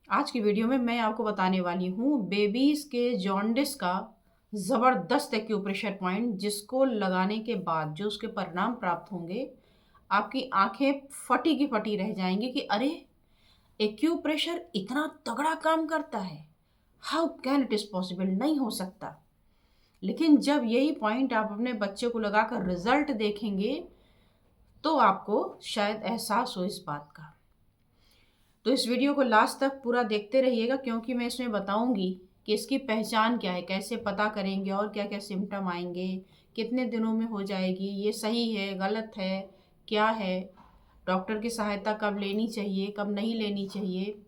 आज की वीडियो में मैं आपको बताने वाली हूँ बेबीज़ के जॉन्डिस का ज़बरदस्त एक्यूप्रेशर पॉइंट, जिसको लगाने के बाद जो उसके परिणाम प्राप्त होंगे, आपकी आंखें फटी की फटी रह जाएंगी कि अरे, एक्यूप्रेशर इतना तगड़ा काम करता है। How can it is possible? नहीं हो सकता। लेकिन जब यही पॉइंट आप अपने बच्चे को लगाकर रिजल्ट देखेंगे तो आपको शायद एहसास हो इस बात का। तो इस वीडियो को लास्ट तक पूरा देखते रहिएगा, क्योंकि मैं इसमें बताऊंगी कि इसकी पहचान क्या है, कैसे पता करेंगे और क्या क्या सिम्टम आएंगे, कितने दिनों में हो जाएगी, ये सही है गलत है, क्या है, डॉक्टर की सहायता कब लेनी चाहिए कब नहीं लेनी चाहिए,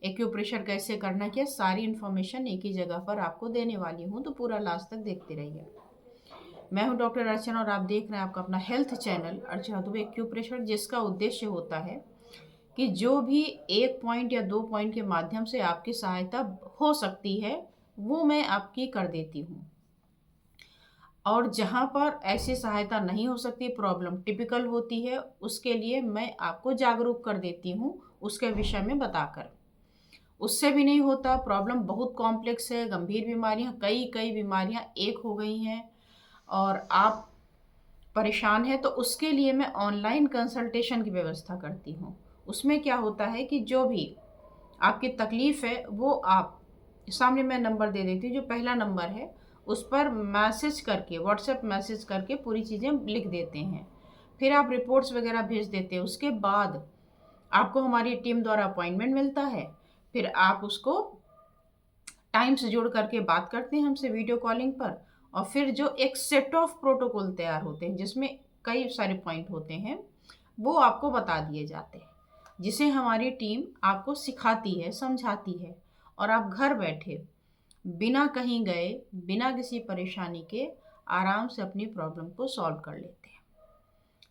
एक्यूप्रेशर कैसे करना, क्या सारी इन्फॉर्मेशन एक ही जगह पर आपको देने वाली हूँ। तो पूरा लास्ट तक देखते रहिए। मैं हूँ डॉक्टर अर्चना और आप देख रहे हैं आपका अपना हेल्थ चैनल अर्चना दुबे एक्यूप्रेशर, जिसका उद्देश्य होता है कि जो भी एक पॉइंट या दो पॉइंट के माध्यम से आपकी सहायता हो सकती है वो मैं आपकी कर देती हूँ। और जहाँ पर ऐसी सहायता नहीं हो सकती, प्रॉब्लम टिपिकल होती है, उसके लिए मैं आपको जागरूक कर देती हूँ उसके विषय में बताकर। उससे भी नहीं होता, प्रॉब्लम बहुत कॉम्प्लेक्स है, गंभीर बीमारियाँ, कई कई बीमारियाँ एक हो गई हैं और आप परेशान है, तो उसके लिए मैं ऑनलाइन कंसल्टेशन की व्यवस्था करती हूँ। उसमें क्या होता है कि जो भी आपकी तकलीफ़ है वो आप सामने मैं नंबर दे देती हूँ, जो पहला नंबर है उस पर मैसेज करके, व्हाट्सएप मैसेज करके पूरी चीज़ें लिख देते हैं। फिर आप रिपोर्ट्स वगैरह भेज देते हैं। उसके बाद आपको हमारी टीम द्वारा अपॉइंटमेंट मिलता है। फिर आप उसको टाइम से जुड़ करके बात करते हैं हमसे वीडियो कॉलिंग पर। और फिर जो एक सेट ऑफ प्रोटोकॉल तैयार होते हैं जिसमें कई सारे पॉइंट होते हैं, वो आपको बता दिए जाते हैं, जिसे हमारी टीम आपको सिखाती है, समझाती है, और आप घर बैठे बिना कहीं गए, बिना किसी परेशानी के आराम से अपनी प्रॉब्लम को सॉल्व कर लेते हैं।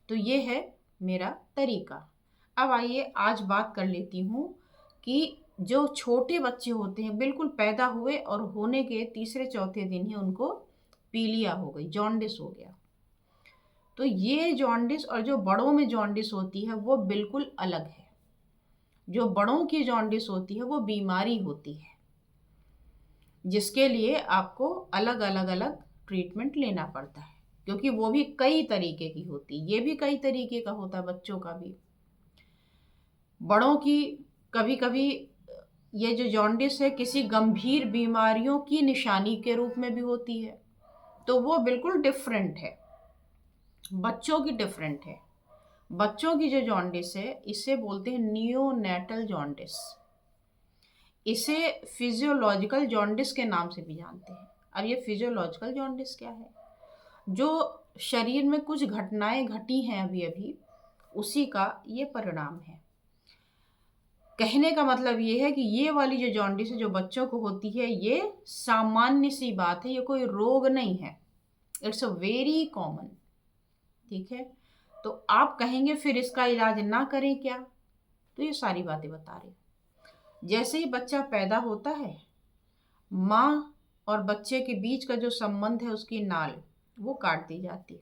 तो ये है मेरा तरीका। अब आइए आज बात कर लेती हूँ कि जो छोटे बच्चे होते हैं, बिल्कुल पैदा हुए और होने के तीसरे चौथे दिन ही उनको पीलिया हो गई, जॉन्डिस हो गया। तो ये जॉन्डिस और जो बड़ों में जॉन्डिस होती है वो बिल्कुल अलग है। जो बड़ों की जॉन्डिस होती है वो बीमारी होती है, जिसके लिए आपको अलग अलग अलग ट्रीटमेंट लेना पड़ता है, क्योंकि वो भी कई तरीके की होती है, ये भी कई तरीके का होता है, बच्चों का भी। बड़ों की कभी कभी ये जो जॉन्डिस है किसी गंभीर बीमारियों की निशानी के रूप में भी होती है, तो वो बिल्कुल डिफरेंट है। बच्चों की डिफरेंट है। बच्चों की जो जॉन्डिस है इसे बोलते हैं नियोनेटल जॉन्डिस। इसे फिजियोलॉजिकल जॉन्डिस के नाम से भी जानते हैं। अब ये फिजियोलॉजिकल जॉन्डिस क्या है? जो शरीर में कुछ घटनाएं घटी हैं अभी अभी, उसी का ये परिणाम है। कहने का मतलब ये है कि ये वाली जो जॉन्डिस है जो बच्चों को होती है, ये सामान्य सी बात है, ये कोई रोग नहीं है। It's a very common. ठीक है। तो आप कहेंगे फिर इसका इलाज ना करें क्या? तो ये सारी बातें बता रहे। जैसे ही बच्चा पैदा होता है, माँ और बच्चे के बीच का जो संबंध है, उसकी नाल वो काट दी जाती है।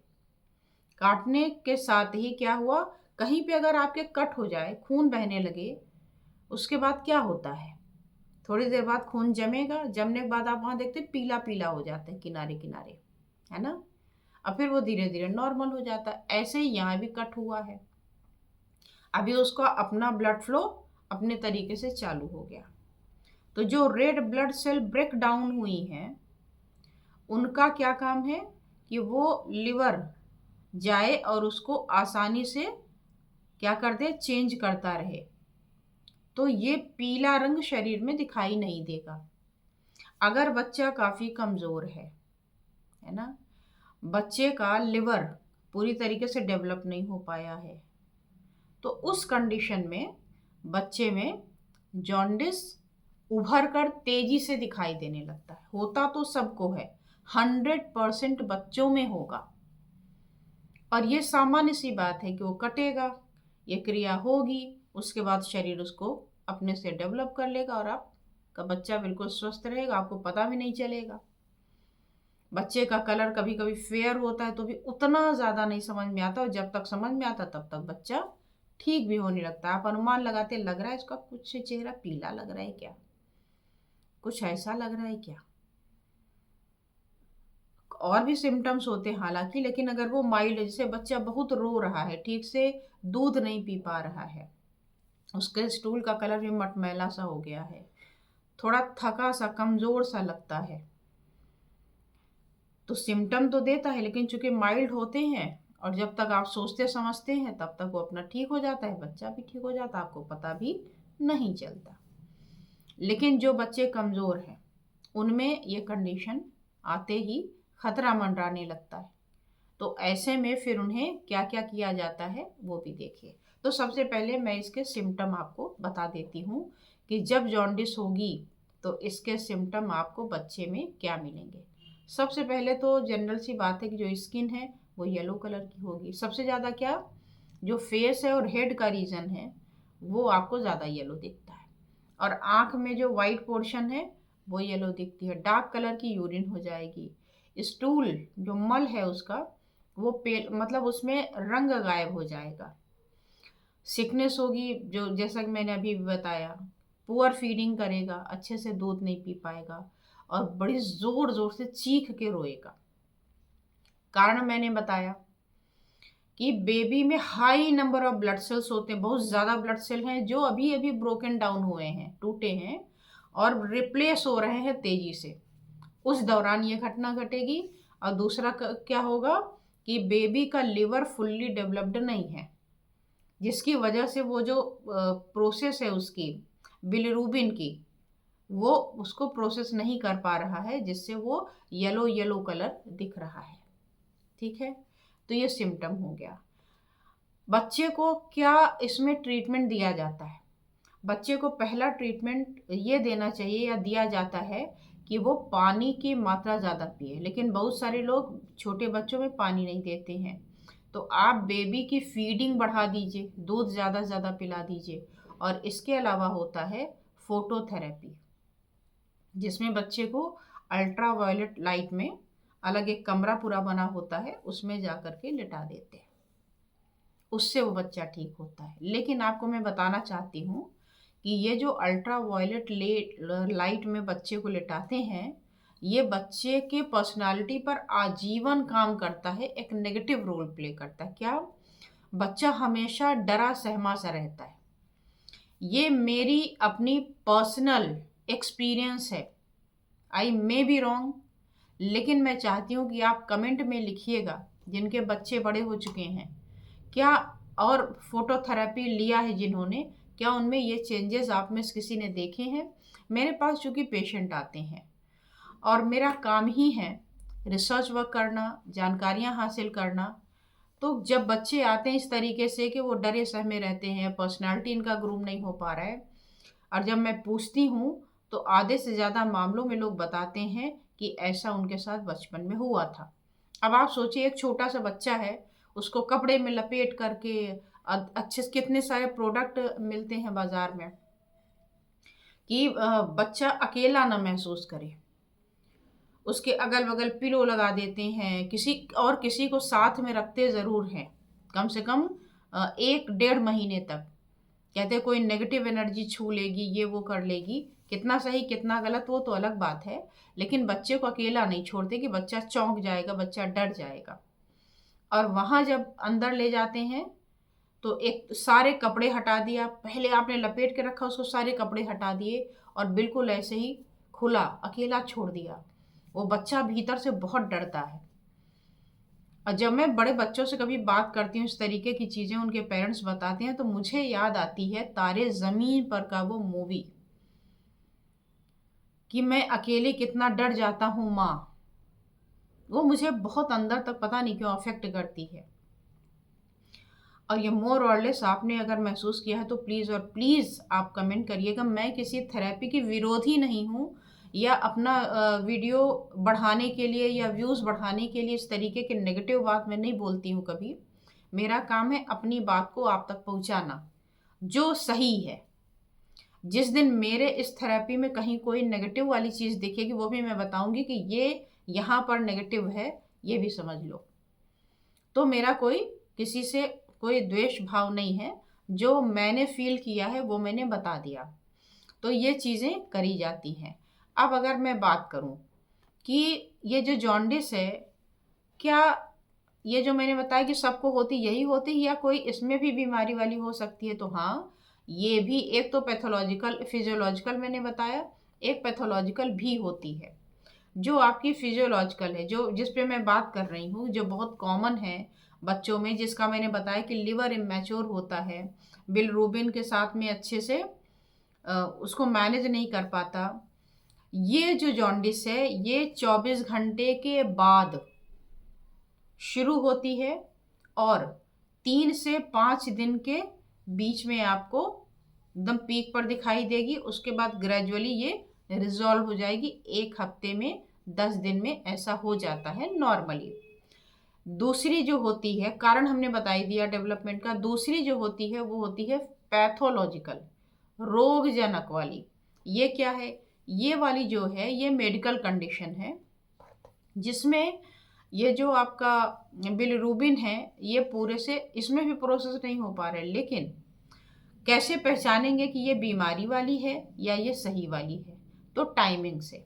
काटने के साथ ही क्या हुआ, कहीं पे अगर आपके कट हो जाए, खून बहने लगे, उसके बाद क्या होता है, थोड़ी देर बाद खून जमेगा, जमने के बाद आप वहाँ देखते पीला पीला हो जाता है किनारे किनारे, है ना। अब फिर वो धीरे धीरे नॉर्मल हो जाता है। ऐसे ही यहाँ भी कट हुआ है, अभी उसका अपना ब्लड फ्लो अपने तरीके से चालू हो गया। तो जो red blood cell break down हुई हैं, उनका क्या काम है कि वो लिवर जाए और उसको आसानी से क्या कर दे, चेंज करता रहे। तो ये पीला रंग शरीर में दिखाई नहीं देगा अगर बच्चा काफ़ी कमज़ोर है ना। बच्चे का लिवर पूरी तरीके से डेवलप नहीं हो पाया है, तो उस कंडीशन में बच्चे में जॉन्डिस उभर कर तेजी से दिखाई देने लगता है। होता तो सबको है, 100% बच्चों में होगा। और ये सामान्य सी बात है कि वो कटेगा, ये क्रिया होगी, उसके बाद शरीर उसको अपने से डेवलप कर लेगा और आपका बच्चा बिल्कुल स्वस्थ रहेगा, आपको पता भी नहीं चलेगा। बच्चे का कलर कभी कभी फेयर होता है तो भी उतना ज़्यादा नहीं समझ में आता, और जब तक समझ में आता तब तक बच्चा ठीक भी होने लगता है। आप अनुमान लगाते, लग रहा है इसका कुछ चेहरा पीला लग रहा है क्या, कुछ ऐसा लग रहा है क्या। और भी सिम्टम्स होते हैं हालांकि, लेकिन अगर वो माइल्ड है, जैसे बच्चा बहुत रो रहा है, ठीक से दूध नहीं पी पा रहा है, उसके स्टूल का कलर भी मटमैला सा हो गया है, थोड़ा थका सा कमजोर सा लगता है, तो सिम्टम तो देता है, लेकिन चूंकि माइल्ड होते हैं और जब तक आप सोचते समझते हैं तब तक वो अपना ठीक हो जाता है, बच्चा भी ठीक हो जाता है, आपको पता भी नहीं चलता। लेकिन जो बच्चे कमजोर हैं उनमें ये कंडीशन आते ही खतरा मंडराने लगता है। तो ऐसे में फिर उन्हें क्या क्या किया जाता है वो भी देखिए। तो सबसे पहले मैं इसके सिम्टम आपको बता देती हूँ कि जब जॉन्डिस होगी तो इसके सिम्टम आपको बच्चे में क्या मिलेंगे। सबसे पहले तो जनरल सी बात है कि जो स्किन है वो येलो कलर की होगी। सबसे ज़्यादा क्या, जो फेस है और हेड का रीजन है वो आपको ज़्यादा येलो दिखता है। और आँख में जो वाइट पोर्शन है वो येलो दिखती है। डार्क कलर की यूरिन हो जाएगी। स्टूल जो मल है उसका वो पेल, मतलब उसमें रंग गायब हो जाएगा। सिकनेस होगी, जो जैसा कि मैंने अभी बताया, पुअर फीडिंग करेगा, अच्छे से दूध नहीं पी पाएगा और बड़ी जोर जोर से चीख के रोएगा। कारण मैंने बताया कि बेबी में high number of blood cells होते हैं, बहुत ज़्यादा ब्लड सेल हैं जो अभी अभी ब्रोकन डाउन हुए हैं, टूटे हैं और रिप्लेस हो रहे हैं तेजी से। उस दौरान ये घटना घटेगी। और दूसरा क्या होगा कि बेबी का लिवर फुल्ली डेवलप्ड नहीं है, जिसकी वजह से वो जो प्रोसेस है उसकी बिलिरुबिन की, वो उसको प्रोसेस नहीं कर पा रहा है, जिससे वो येलो येलो कलर दिख रहा है। ठीक है, तो ये सिम्टम हो गया। बच्चे को क्या इसमें ट्रीटमेंट दिया जाता है। बच्चे को पहला ट्रीटमेंट ये देना चाहिए या दिया जाता है कि वो पानी की मात्रा ज़्यादा पिए। लेकिन बहुत सारे लोग छोटे बच्चों में पानी नहीं देते हैं, तो आप बेबी की फीडिंग बढ़ा दीजिए, दूध ज़्यादा से ज़्यादा पिला दीजिए। और इसके अलावा होता है फोटोथेरेपी, जिसमें बच्चे को अल्ट्रा वायलेट लाइट में अलग एक कमरा पूरा बना होता है, उसमें जा कर के लिटा देते हैं, उससे वो बच्चा ठीक होता है। लेकिन आपको मैं बताना चाहती हूँ कि ये जो अल्ट्रा वायलेट लाइट में बच्चे को लिटाते हैं, ये बच्चे के पर्सनालिटी पर आजीवन काम करता है, एक नेगेटिव रोल प्ले करता है। क्या, बच्चा हमेशा डरा सहमा सा रहता है। ये मेरी अपनी पर्सनल एक्सपीरियंस है, आई मे बी रॉन्ग, लेकिन मैं चाहती हूँ कि आप कमेंट में लिखिएगा जिनके बच्चे बड़े हो चुके हैं क्या, और फोटोथेरेपी लिया है जिन्होंने, क्या उनमें ये चेंजेस आप में से किसी ने देखे हैं। मेरे पास चूंकि पेशेंट आते हैं और मेरा काम ही है रिसर्च वर्क करना, जानकारियां हासिल करना, तो जब बच्चे आते हैं इस तरीके से कि वो डरे सहमे रहते हैं, पर्सनालिटी इनका ग्रूम नहीं हो पा रहा है, और जब मैं पूछती हूँ तो आधे से ज़्यादा मामलों में लोग बताते हैं कि ऐसा उनके साथ बचपन में हुआ था। अब आप सोचिए, एक छोटा सा बच्चा है, उसको कपड़े में लपेट करके अच्छे से कितने सारे प्रोडक्ट मिलते हैं बाजार में कि बच्चा अकेला ना महसूस करे। उसके अगल बगल पिलो लगा देते हैं, किसी और किसी को साथ में रखते ज़रूर हैं, कम से कम 1 डेढ़ महीने तक। कहते कोई नेगेटिव एनर्जी छू लेगी, ये वो कर लेगी। कितना सही कितना गलत वो तो अलग बात है, लेकिन बच्चे को अकेला नहीं छोड़ते कि बच्चा चौंक जाएगा, बच्चा डर जाएगा। और वहाँ जब अंदर ले जाते हैं तो एक सारे कपड़े हटा दिया, पहले आपने लपेट के रखा उसको, सारे कपड़े हटा दिए और बिल्कुल ऐसे ही खुला अकेला छोड़ दिया। वो बच्चा भीतर से बहुत डरता है। और जब मैं बड़े बच्चों से कभी बात करती हूँ, इस तरीके की चीज़ें उनके पेरेंट्स बताते हैं, तो मुझे याद आती है तारे ज़मीन पर का वो मूवी, कि मैं अकेले कितना डर जाता हूँ माँ। वो मुझे बहुत अंदर तक पता नहीं क्यों अफेक्ट करती है। और ये मोर और लेस आपने अगर महसूस किया है तो प्लीज़ और प्लीज़ आप कमेंट करिएगा। मैं किसी थेरेपी की विरोधी नहीं हूँ, या अपना वीडियो बढ़ाने के लिए या व्यूज़ बढ़ाने के लिए इस तरीके की नेगेटिव बात मैं नहीं बोलती हूँ कभी। मेरा काम है अपनी बात को आप तक पहुँचाना जो सही है। जिस दिन मेरे इस थेरेपी में कहीं कोई नेगेटिव वाली चीज़ दिखेगी, वो भी मैं बताऊंगी कि ये यहाँ पर नेगेटिव है, ये भी समझ लो। तो मेरा कोई किसी से कोई द्वेष भाव नहीं है, जो मैंने फील किया है वो मैंने बता दिया। तो ये चीज़ें करी जाती हैं। अब अगर मैं बात करूं कि ये जो जॉन्डिस है, क्या ये जो मैंने बताया कि सबको होती यही होती है या कोई इसमें भी बीमारी वाली हो सकती है, तो हाँ, ये भी एक तो पैथोलॉजिकल फिजियोलॉजिकल मैंने बताया, एक पैथोलॉजिकल भी होती है। जो आपकी फिजियोलॉजिकल है, जो जिस पे मैं बात कर रही हूँ, जो बहुत कॉमन है बच्चों में, जिसका मैंने बताया कि लिवर इमेच्योर होता है, बिलरूबिन के साथ में अच्छे से उसको मैनेज नहीं कर पाता। ये जो जॉन्डिस है ये 24 घंटे के बाद शुरू होती है और 3 से 5 दिन के बीच में आपको एकदम पीक पर दिखाई देगी। उसके बाद ग्रेजुअली ये रिजॉल्व हो जाएगी। 1 हफ्ते में, 10 दिन में ऐसा हो जाता है नॉर्मली। दूसरी जो होती है, कारण हमने बता ही दिया डेवलपमेंट का। दूसरी जो होती है वो होती है पैथोलॉजिकल, रोगजनक वाली। ये क्या है? ये वाली जो है ये मेडिकल कंडीशन है जिसमें ये जो आपका बिलिरूबिन है ये पूरे से इसमें भी प्रोसेस नहीं हो पा रहा है। लेकिन कैसे पहचानेंगे कि ये बीमारी वाली है या ये सही वाली है? तो टाइमिंग से।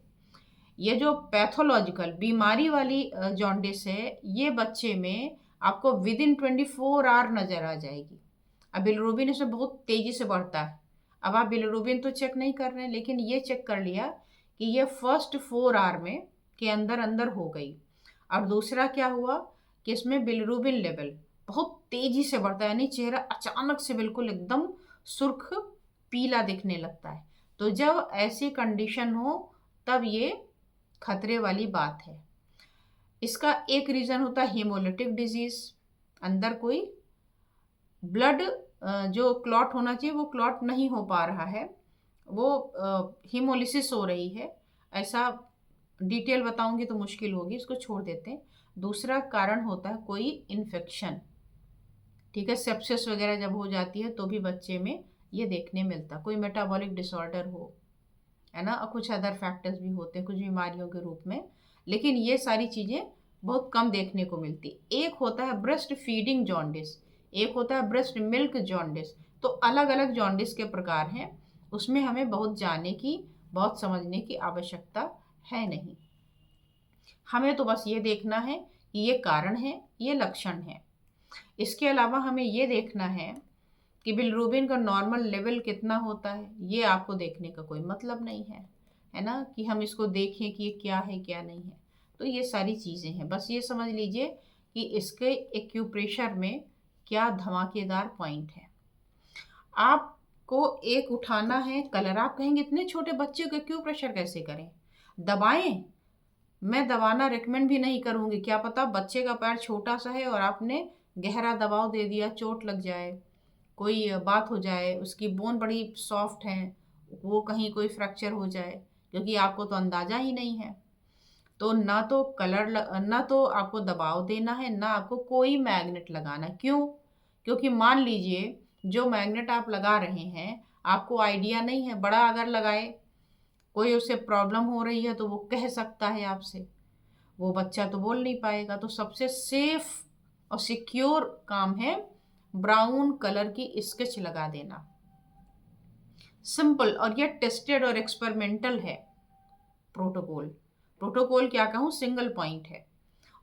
ये जो पैथोलॉजिकल बीमारी वाली जॉन्डिस है ये बच्चे में आपको विद इन 24 आवर नजर आ जाएगी। अब बिलिरूबिन इसमें बहुत तेजी से बढ़ता है। अब आप बिलिरूबिन तो चेक नहीं कर रहे हैं, लेकिन ये चेक कर लिया कि ये फर्स्ट 4 आवर में के अंदर अंदर हो गई। और दूसरा क्या हुआ कि इसमें बिलिरूबिन लेवल बहुत तेजी से बढ़ता है, यानी चेहरा अचानक से बिल्कुल एकदम सुर्ख पीला दिखने लगता है। तो जब ऐसी कंडीशन हो तब ये खतरे वाली बात है। इसका एक रीजन होता है हीमोलिटिक डिजीज, अंदर कोई ब्लड जो क्लॉट होना चाहिए वो क्लॉट नहीं हो पा रहा है, वो हीमोलिसिस हो रही है। ऐसा डिटेल बताऊंगी तो मुश्किल होगी, इसको छोड़ देते हैं। दूसरा कारण होता है कोई इन्फेक्शन, ठीक है, सेप्सिस वगैरह जब हो जाती है तो भी बच्चे में ये देखने मिलता। कोई मेटाबॉलिक डिसऑर्डर हो, है ना, और कुछ अदर फैक्टर्स भी होते हैं कुछ बीमारियों के रूप में। लेकिन ये सारी चीज़ें बहुत कम देखने को मिलती। एक होता है ब्रेस्ट फीडिंग जॉन्डिस, एक होता है ब्रेस्ट मिल्क जॉन्डिस। तो अलग अलग जॉन्डिस के प्रकार हैं, उसमें हमें बहुत जानने की, बहुत समझने की आवश्यकता है नहीं। हमें तो बस ये देखना है कि ये कारण है, ये लक्षण है। इसके अलावा हमें ये देखना है कि बिलिरूबिन का नॉर्मल लेवल कितना होता है। ये आपको देखने का कोई मतलब नहीं है, है ना, कि हम इसको देखें कि ये क्या है क्या नहीं है। तो ये सारी चीज़ें हैं, बस ये समझ लीजिए कि इसके एक्यूप्रेशर में क्या धमाकेदार पॉइंट है। आपको एक उठाना है कलर, आप कहेंगे इतने छोटे बच्चे को एक्यूप्रेशर कैसे करें, दबाएं? मैं दबाना रिकमेंड भी नहीं करूँगी। क्या पता बच्चे का पैर छोटा सा है और आपने गहरा दबाव दे दिया, चोट लग जाए, कोई बात हो जाए, उसकी बोन बड़ी सॉफ्ट है, वो कहीं कोई फ्रैक्चर हो जाए, क्योंकि आपको तो अंदाज़ा ही नहीं है। तो ना तो ना तो आपको दबाव देना है, ना आपको कोई मैग्नेट लगाना है। क्यों? क्योंकि मान लीजिए जो मैग्नेट आप लगा रहे हैं आपको आइडिया नहीं है, बड़ा अगर लगाए, कोई उसे प्रॉब्लम हो रही है तो वो कह सकता है आपसे, वो बच्चा तो बोल नहीं पाएगा। तो सबसे सेफ और सिक्योर काम है ब्राउन कलर की स्केच लगा देना, सिंपल। और ये टेस्टेड और एक्सपेरिमेंटल है प्रोटोकॉल। प्रोटोकॉल क्या कहूँ, सिंगल पॉइंट है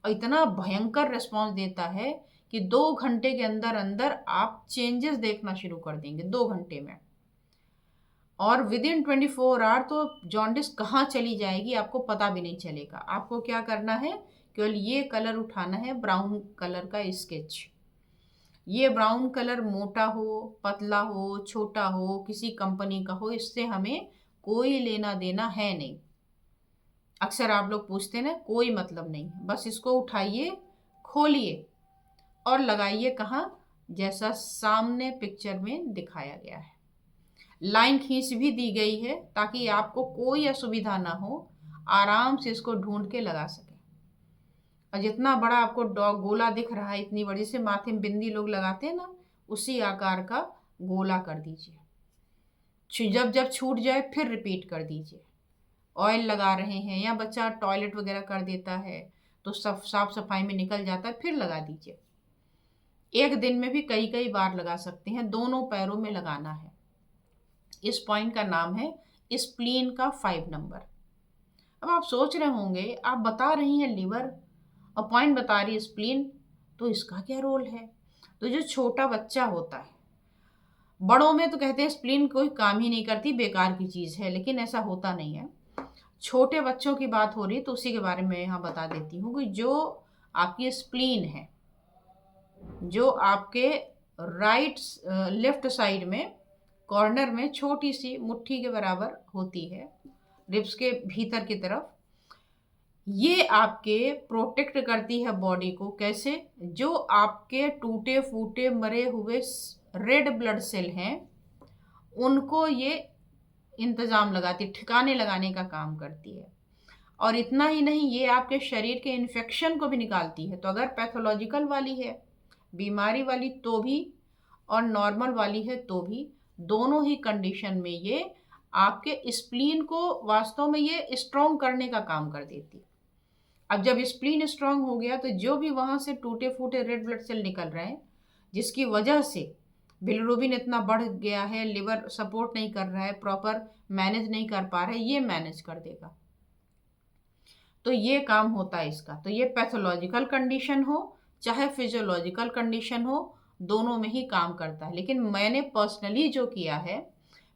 और इतना भयंकर रिस्पॉन्स देता है कि 2 घंटे के अंदर अंदर आप चेंजेस देखना शुरू कर देंगे, 2 घंटे में। और विद इन 24 आवर तो जॉन्डिस कहाँ चली जाएगी आपको पता भी नहीं चलेगा। आपको क्या करना है, केवल ये कलर उठाना है, ब्राउन कलर का स्केच। ये ब्राउन कलर मोटा हो, पतला हो, छोटा हो, किसी कंपनी का हो, इससे हमें कोई लेना देना है नहीं। अक्सर आप लोग पूछते हैं ना, कोई मतलब नहीं। बस इसको उठाइए, खोलिए और लगाइए कहाँ, जैसा सामने पिक्चर में दिखाया गया है। लाइन खींच भी दी गई है ताकि आपको कोई असुविधा ना हो, आराम से इसको ढूंढ के लगा सके। और जितना बड़ा आपको डॉग गोला दिख रहा है, इतनी बड़ी से माथे में बिंदी लोग लगाते हैं ना, उसी आकार का गोला कर दीजिए। जब जब छूट जाए फिर रिपीट कर दीजिए। ऑयल लगा रहे हैं या बच्चा टॉयलेट वगैरह कर देता है तो सब साफ सफाई में निकल जाता है, फिर लगा दीजिए। एक दिन में भी कई कई बार लगा सकते हैं, दोनों पैरों में लगाना है। इस पॉइंट का नाम है स्प्लीन का 5 नंबर। अब आप सोच रहे होंगे, आप बता रही हैं लिवर और पॉइंट बता रही है स्प्लीन, तो इसका क्या रोल है? तो जो छोटा बच्चा होता है, बड़ों में तो कहते हैं स्प्लीन कोई काम ही नहीं करती, बेकार की चीज है, लेकिन ऐसा होता नहीं है। छोटे बच्चों की बात हो रही है तो उसी के बारे में यहाँ बता देती हूँ कि जो आपकी स्प्लीन है, जो आपके राइट लेफ्ट साइड में कॉर्नर में छोटी सी मुट्ठी के बराबर होती है, रिब्स के भीतर की तरफ, ये आपके प्रोटेक्ट करती है बॉडी को। कैसे? जो आपके टूटे फूटे मरे हुए रेड ब्लड सेल हैं, उनको ये इंतजाम लगाती, ठिकाने लगाने का काम करती है। और इतना ही नहीं, ये आपके शरीर के इन्फेक्शन को भी निकालती है। तो अगर पैथोलॉजिकल वाली है, बीमारी वाली तो भी, और नॉर्मल वाली है तो भी, दोनों ही कंडीशन में ये आपके स्प्लीन को वास्तव में ये स्ट्रॉन्ग करने का काम कर देती है। अब जब स्प्लीन स्ट्रांग हो गया तो जो भी वहां से टूटे फूटे रेड ब्लड सेल निकल रहे हैं, जिसकी वजह से बिलिरुबिन इतना बढ़ गया है, लिवर सपोर्ट नहीं कर रहा है, प्रॉपर मैनेज नहीं कर पा रहा है, ये मैनेज कर देगा। तो ये काम होता है इसका। तो ये पैथोलॉजिकल कंडीशन हो चाहे फिजियोलॉजिकल कंडीशन हो, दोनों में ही काम करता है। लेकिन मैंने पर्सनली जो किया है,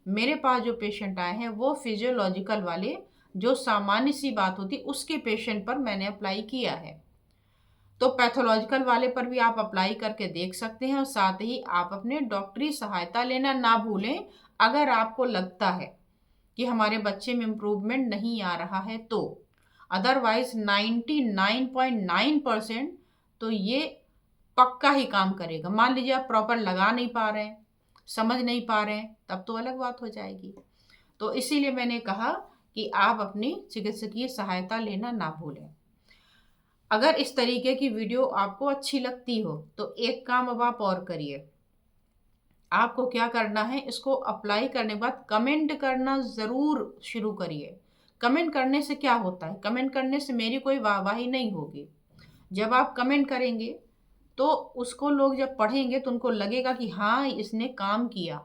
मेरे पास जो पेशेंट आए हैं वो फिजियोलॉजिकल वाले, जो सामान्य सी बात होती उसके पेशेंट पर मैंने अप्लाई किया है। तो पैथोलॉजिकल वाले पर भी आप अप्लाई करके देख सकते हैं, और साथ ही आप अपने डॉक्टरी सहायता लेना ना भूलें अगर आपको लगता है कि हमारे बच्चे में इम्प्रूवमेंट नहीं आ रहा है तो। अदरवाइज 99.9% तो ये पक्का ही काम करेगा। मान लीजिए आप प्रॉपर लगा नहीं पा रहे हैं, समझ नहीं पा रहे हैं, तब तो अलग बात हो जाएगी। तो इसीलिए मैंने कहा कि आप अपनी चिकित्सकीय सहायता लेना ना भूलें। अगर इस तरीके की वीडियो आपको अच्छी लगती हो तो एक काम अब आप और करिए। आपको क्या करना है, इसको अप्लाई करने के बाद कमेंट करना ज़रूर शुरू करिए। कमेंट करने से क्या होता है? कमेंट करने से मेरी कोई वाहवाही नहीं होगी। जब आप कमेंट करेंगे तो उसको लोग जब पढ़ेंगे तो उनको लगेगा कि हाँ, इसने काम किया,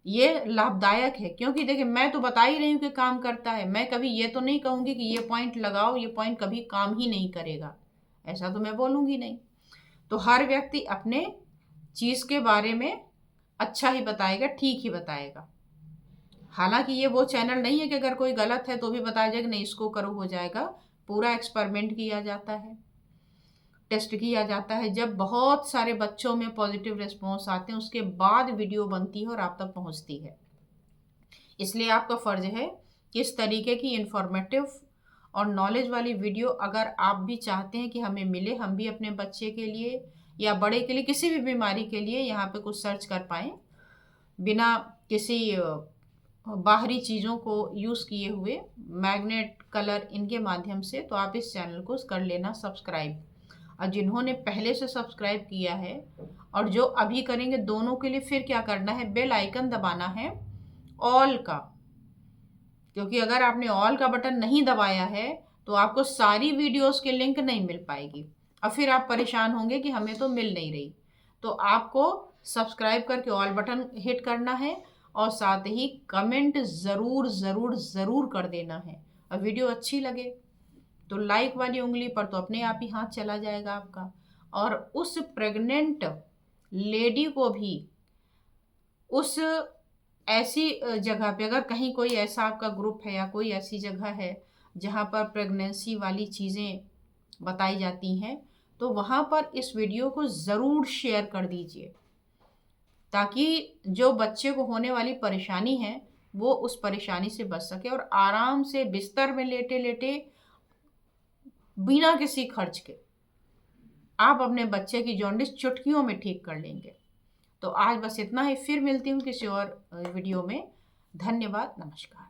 ये लाभदायक है। क्योंकि देखिए, मैं तो बता ही रही हूँ कि काम करता है, मैं कभी ये तो नहीं कहूँगी कि ये पॉइंट लगाओ, ये पॉइंट कभी काम ही नहीं करेगा, ऐसा तो मैं बोलूँगी नहीं। तो हर व्यक्ति अपने चीज़ के बारे में अच्छा ही बताएगा, ठीक ही बताएगा। हालांकि ये वो चैनल नहीं है कि अगर कोई गलत है तो भी बताया जाएगा नहीं इसको करो हो जाएगा। पूरा एक्सपेरिमेंट किया जाता है, टेस्ट किया जाता है। जब बहुत सारे बच्चों में पॉजिटिव रिस्पॉन्स आते हैं उसके बाद वीडियो बनती है और आप तक पहुंचती है। इसलिए आपका फ़र्ज है कि इस तरीके की इंफॉर्मेटिव और नॉलेज वाली वीडियो अगर आप भी चाहते हैं कि हमें मिले, हम भी अपने बच्चे के लिए या बड़े के लिए, किसी भी बीमारी के लिए यहाँ पे कुछ सर्च कर पाएँ बिना किसी बाहरी चीज़ों को यूज़ किए हुए, मैग्नेट, कलर, इनके माध्यम से, तो आप इस चैनल को कर लेना सब्सक्राइब। और जिन्होंने पहले से सब्सक्राइब किया है और जो अभी करेंगे, दोनों के लिए फिर क्या करना है, बेल आइकन दबाना है ऑल का। क्योंकि अगर आपने ऑल का बटन नहीं दबाया है तो आपको सारी वीडियोस के लिंक नहीं मिल पाएगी और फिर आप परेशान होंगे कि हमें तो मिल नहीं रही। तो आपको सब्सक्राइब करके ऑल बटन हिट करना है और साथ ही कमेंट ज़रूर ज़रूर ज़रूर कर देना है। और वीडियो अच्छी लगे तो लाइक वाली उंगली पर तो अपने आप ही हाथ चला जाएगा आपका। और उस प्रेग्नेंट लेडी को भी उस ऐसी जगह पे, अगर कहीं कोई ऐसा आपका ग्रुप है या कोई ऐसी जगह है जहाँ पर प्रेगनेंसी वाली चीज़ें बताई जाती हैं, तो वहाँ पर इस वीडियो को ज़रूर शेयर कर दीजिए, ताकि जो बच्चे को होने वाली परेशानी है वो उस परेशानी से बच सके और आराम से बिस्तर में लेटे लेटे बिना किसी खर्च के आप अपने बच्चे की जॉन्डिस चुटकियों में ठीक कर लेंगे। तो आज बस इतना ही, फिर मिलती हूँ किसी और वीडियो में। धन्यवाद, नमस्कार।